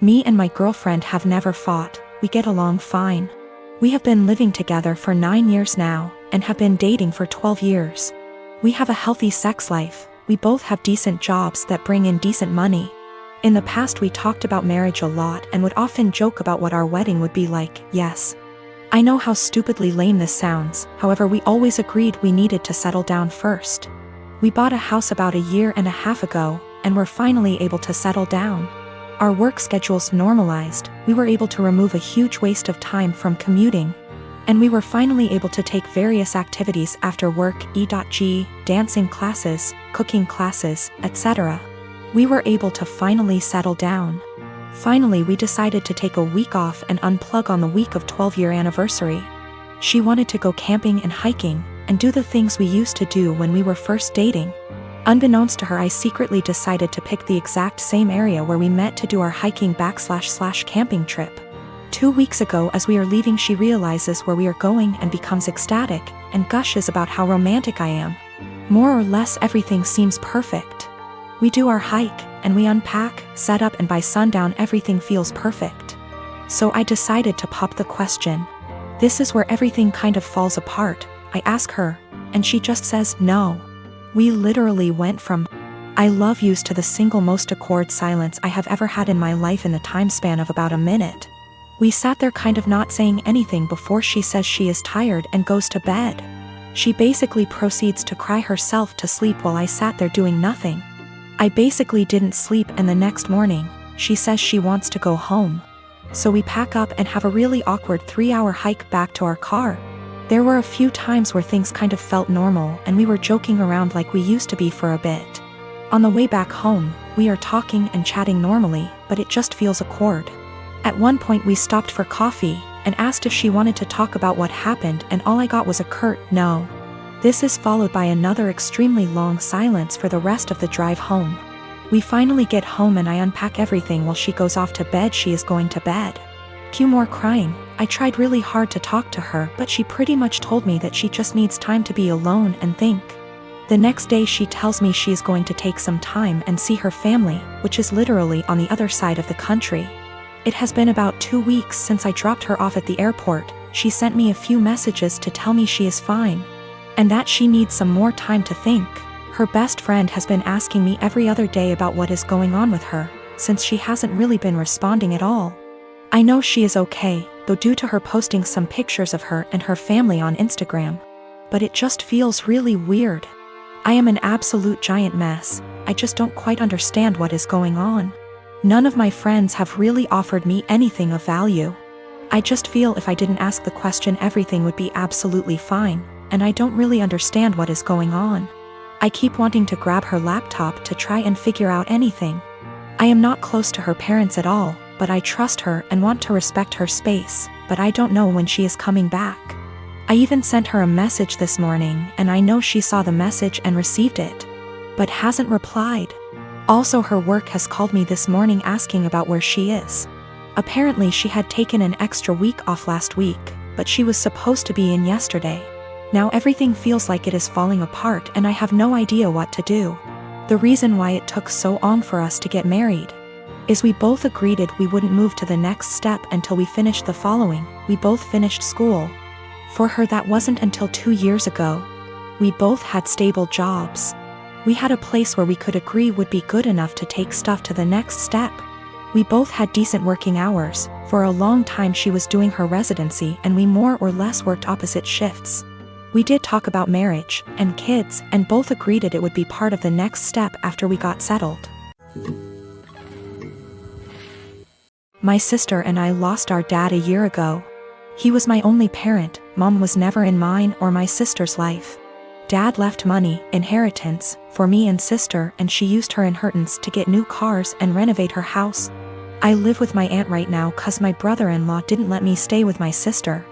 Me and my girlfriend have never fought, we get along fine. We have been living together for 9 years now, and have been dating for 12 years. We have a healthy sex life, we both have decent jobs that bring in decent money. In the past we talked about marriage a lot and would often joke about what our wedding would be like. Yes, I know how stupidly lame this sounds, however we always agreed we needed to settle down first. We bought a house about 1.5 years ago, and were finally able to settle down. Our work schedules normalized, we were able to remove a huge waste of time from commuting. And we were finally able to take various activities after work, e.g., dancing classes, cooking classes, etc. We were able to finally settle down. Finally we decided to take a week off and unplug on the week of 12-year anniversary. She wanted to go camping and hiking, and do the things we used to do when we were first dating. Unbeknownst to her, I secretly decided to pick the exact same area where we met to do our hiking / camping trip. 2 weeks ago as we are leaving she realizes where we are going and becomes ecstatic, and gushes about how romantic I am. More or less everything seems perfect. We do our hike, and we unpack, set up, and by sundown everything feels perfect. So I decided to pop the question. This is where everything kind of falls apart. I ask her, and she just says no. We literally went from I love yous to the single most awkward silence I have ever had in my life in the time span of about a minute. We sat there kind of not saying anything before she says she is tired and goes to bed. She basically proceeds to cry herself to sleep while I sat there doing nothing. I basically didn't sleep, and the next morning, she says she wants to go home. So we pack up and have a really awkward 3-hour hike back to our car. There were a few times where things kind of felt normal and we were joking around like we used to be for a bit. On the way back home, we are talking and chatting normally, but it just feels awkward. At one point we stopped for coffee, and asked if she wanted to talk about what happened, and all I got was a curt no. This is followed by another extremely long silence for the rest of the drive home. We finally get home and I unpack everything while she goes off to bed. She is going to bed. Cue more crying. I tried really hard to talk to her, but she pretty much told me that she just needs time to be alone and think. The next day she tells me she is going to take some time and see her family, which is literally on the other side of the country. It has been about 2 weeks since I dropped her off at the airport. She sent me a few messages to tell me she is fine, and that she needs some more time to think. Her best friend has been asking me every other day about what is going on with her, since she hasn't really been responding at all. I know she is okay, though, due to her posting some pictures of her and her family on Instagram. But it just feels really weird. I am an absolute giant mess. I just don't quite understand what is going on. None of my friends have really offered me anything of value. I just feel if I didn't ask the question everything would be absolutely fine, and I don't really understand what is going on. I keep wanting to grab her laptop to try and figure out anything. I am not close to her parents at all, but I trust her and want to respect her space, but I don't know when she is coming back. I even sent her a message this morning, and I know she saw the message and received it, but hasn't replied. Also, her work has called me this morning asking about where she is. Apparently she had taken an extra week off last week, but she was supposed to be in yesterday. Now everything feels like it is falling apart and I have no idea what to do. The reason why it took so long for us to get married is we both agreed we wouldn't move to the next step until we finished the following. We both finished school. For her that wasn't until 2 years ago. We both had stable jobs. We had a place where we could agree would be good enough to take stuff to the next step. We both had decent working hours. For a long time she was doing her residency and we more or less worked opposite shifts. We did talk about marriage and kids, and both agreed it would be part of the next step after we got settled. My sister and I lost our dad a year ago. He was my only parent. Mom was never in mine or my sister's life. Dad left money, inheritance, for me and sister, and she used her inheritance to get new cars and renovate her house. I live with my aunt right now cause my brother-in-law didn't let me stay with my sister.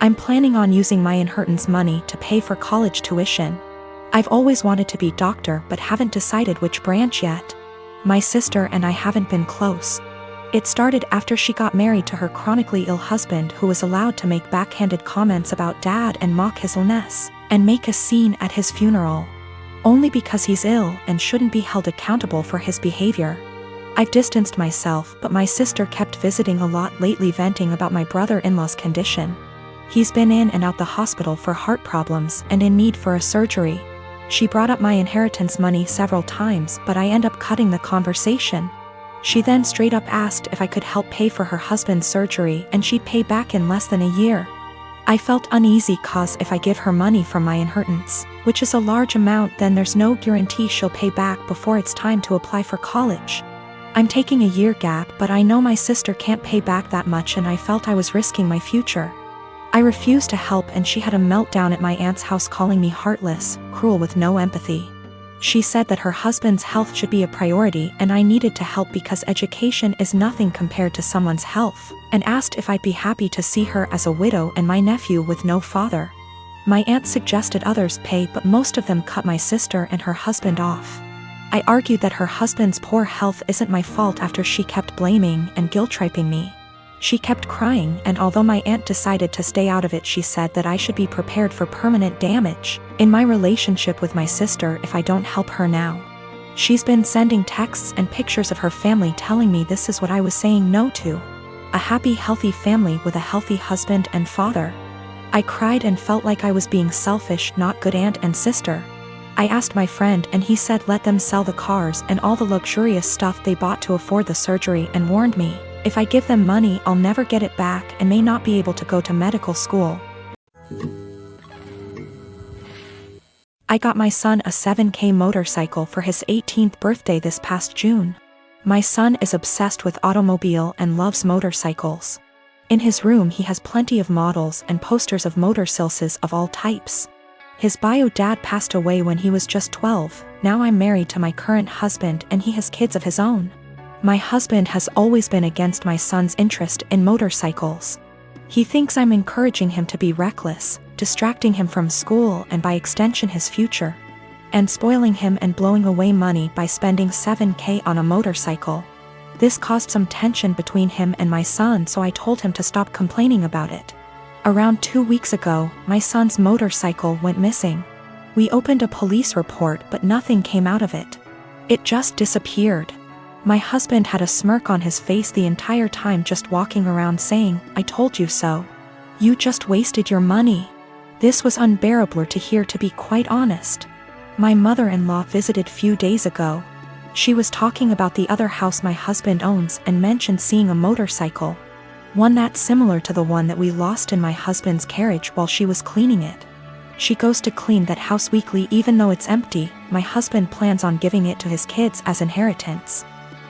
I'm planning on using my inheritance money to pay for college tuition. I've always wanted to be doctor but haven't decided which branch yet. My sister and I haven't been close. It started after she got married to her chronically ill husband, who was allowed to make backhanded comments about dad and mock his illness, and make a scene at his funeral. Only because he's ill and shouldn't be held accountable for his behavior. I've distanced myself, but my sister kept visiting a lot lately, venting about my brother-in-law's condition. He's been in and out the hospital for heart problems and in need for a surgery. She brought up my inheritance money several times, but I end up cutting the conversation. She then straight up asked if I could help pay for her husband's surgery and she'd pay back in less than a year. I felt uneasy cause if I give her money from my inheritance, which is a large amount, then there's no guarantee she'll pay back before it's time to apply for college. I'm taking a year gap, but I know my sister can't pay back that much and I felt I was risking my future. I refused to help and she had a meltdown at my aunt's house, calling me heartless, cruel with no empathy. She said that her husband's health should be a priority and I needed to help because education is nothing compared to someone's health, and asked if I'd be happy to see her as a widow and my nephew with no father. My aunt suggested others pay, but most of them cut my sister and her husband off. I argued that her husband's poor health isn't my fault after she kept blaming and guilt-tripping me. She kept crying, and although my aunt decided to stay out of it, she said that I should be prepared for permanent damage in my relationship with my sister if I don't help her now. She's been sending texts and pictures of her family telling me this is what I was saying no to. A happy, healthy family with a healthy husband and father. I cried and felt like I was being selfish, not good aunt and sister. I asked my friend and he said let them sell the cars and all the luxurious stuff they bought to afford the surgery, and warned me, if I give them money I'll never get it back and may not be able to go to medical school. I got my son a 7K motorcycle for his 18th birthday this past June. My son is obsessed with automobile and loves motorcycles. In his room he has plenty of models and posters of motorcycles of all types. His bio dad passed away when he was just 12, now I'm married to my current husband and he has kids of his own. My husband has always been against my son's interest in motorcycles. He thinks I'm encouraging him to be reckless, distracting him from school and by extension his future, and spoiling him and blowing away money by spending 7K on a motorcycle. This caused some tension between him and my son, so I told him to stop complaining about it. Around 2 weeks ago, my son's motorcycle went missing. We opened a police report but nothing came out of it. It just disappeared. My husband had a smirk on his face the entire time, just walking around saying, "I told you so. You just wasted your money." This was unbearable to hear, to be quite honest. My mother-in-law visited few days ago. She was talking about the other house my husband owns and mentioned seeing a motorcycle. One that's similar to the one that we lost in my husband's carriage while she was cleaning it. She goes to clean that house weekly even though it's empty. My husband plans on giving it to his kids as inheritance.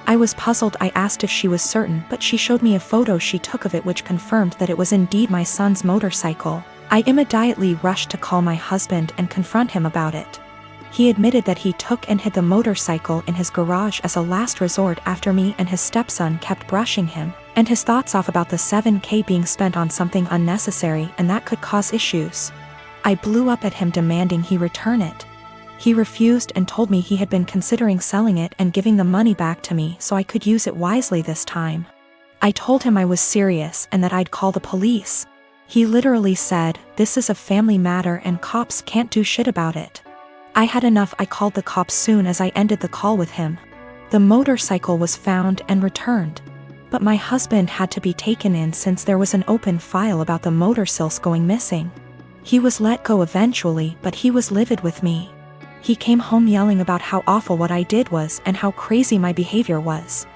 I was puzzled. I asked if she was certain, but she showed me a photo she took of it which confirmed that it was indeed my son's motorcycle. I immediately rushed to call my husband and confront him about it. He admitted that he took and hid the motorcycle in his garage as a last resort after me and his stepson kept brushing him and his thoughts off about the 7K being spent on something unnecessary and that could cause issues. I blew up at him demanding he return it. He refused and told me he had been considering selling it and giving the money back to me so I could use it wisely this time. I told him I was serious and that I'd call the police. He literally said, "This is a family matter and cops can't do shit about it." I had enough. I called the cops soon as I ended the call with him. The motorcycle was found and returned. But my husband had to be taken in since there was an open file about the motorcycles going missing. He was let go eventually, but he was livid with me. He came home yelling about how awful what I did was and how crazy my behavior was.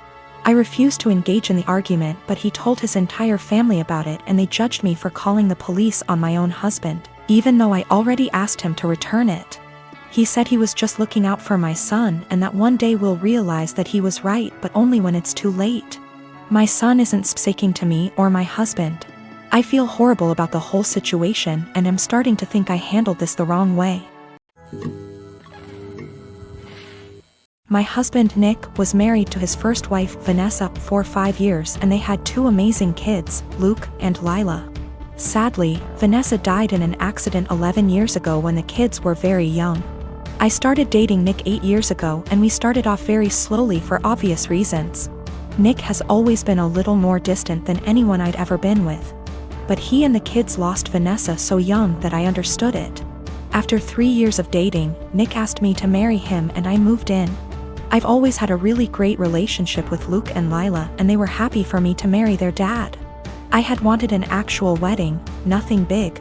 I refused to engage in the argument, but he told his entire family about it and they judged me for calling the police on my own husband, even though I already asked him to return it. He said he was just looking out for my son and that one day we'll realize that he was right, but only when it's too late. My son isn't speaking to me or my husband. I feel horrible about the whole situation and am starting to think I handled this the wrong way. My husband Nick was married to his first wife Vanessa for 5 years and they had 2 amazing kids, Luke and Lila. Sadly, Vanessa died in an accident 11 years ago when the kids were very young. I started dating Nick 8 years ago and we started off very slowly for obvious reasons. Nick has always been a little more distant than anyone I'd ever been with. But he and the kids lost Vanessa so young that I understood it. After 3 years of dating, Nick asked me to marry him and I moved in. I've always had a really great relationship with Luke and Lila, and they were happy for me to marry their dad. I had wanted an actual wedding, nothing big.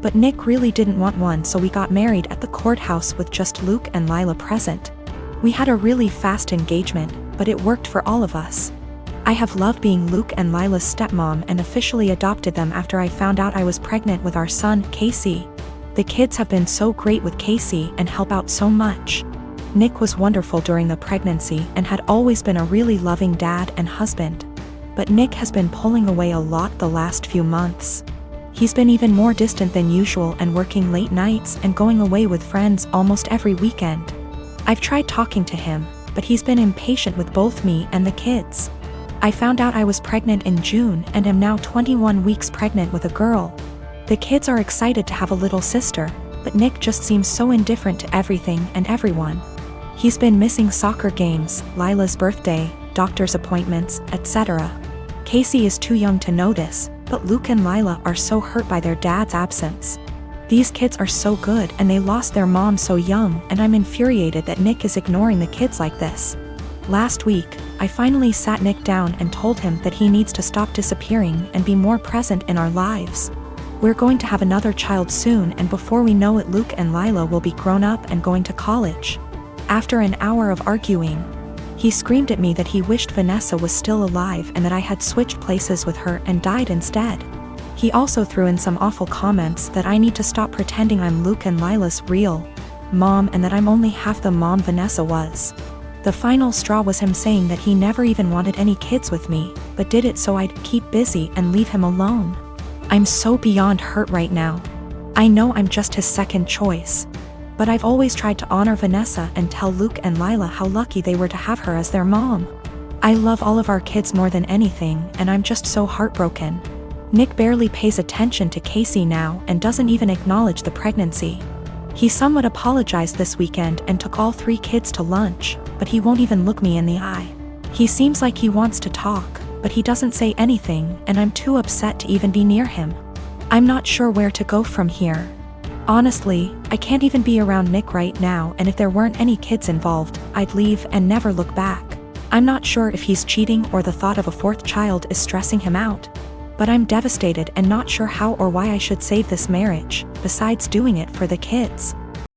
But Nick really didn't want one, so we got married at the courthouse with just Luke and Lila present. We had a really fast engagement, but it worked for all of us. I have loved being Luke and Lila's stepmom and officially adopted them after I found out I was pregnant with our son, Casey. The kids have been so great with Casey and help out so much. Nick was wonderful during the pregnancy and had always been a really loving dad and husband. But Nick has been pulling away a lot the last few months. He's been even more distant than usual and working late nights and going away with friends almost every weekend. I've tried talking to him, but he's been impatient with both me and the kids. I found out I was pregnant in June and am now 21 weeks pregnant with a girl. The kids are excited to have a little sister, but Nick just seems so indifferent to everything and everyone. He's been missing soccer games, Lila's birthday, doctor's appointments, etc. Casey is too young to notice, but Luke and Lila are so hurt by their dad's absence. These kids are so good and they lost their mom so young, and I'm infuriated that Nick is ignoring the kids like this. Last week, I finally sat Nick down and told him that he needs to stop disappearing and be more present in our lives. We're going to have another child soon, and before we know it, Luke and Lila will be grown up and going to college. After an hour of arguing, he screamed at me that he wished Vanessa was still alive and that I had switched places with her and died instead. He also threw in some awful comments that I need to stop pretending I'm Luke and Lila's real mom and that I'm only half the mom Vanessa was. The final straw was him saying that he never even wanted any kids with me, but did it so I'd keep busy and leave him alone. I'm so beyond hurt right now. I know I'm just his second choice. But I've always tried to honor Vanessa and tell Luke and Lila how lucky they were to have her as their mom. I love all of our kids more than anything, and I'm just so heartbroken. Nick barely pays attention to Casey now and doesn't even acknowledge the pregnancy. He somewhat apologized this weekend and took all 3 kids to lunch, but he won't even look me in the eye. He seems like he wants to talk, but he doesn't say anything, and I'm too upset to even be near him. I'm not sure where to go from here. Honestly, I can't even be around Nick right now, and if there weren't any kids involved, I'd leave and never look back. I'm not sure if he's cheating or the thought of a 4th child is stressing him out. But I'm devastated and not sure how or why I should save this marriage, besides doing it for the kids.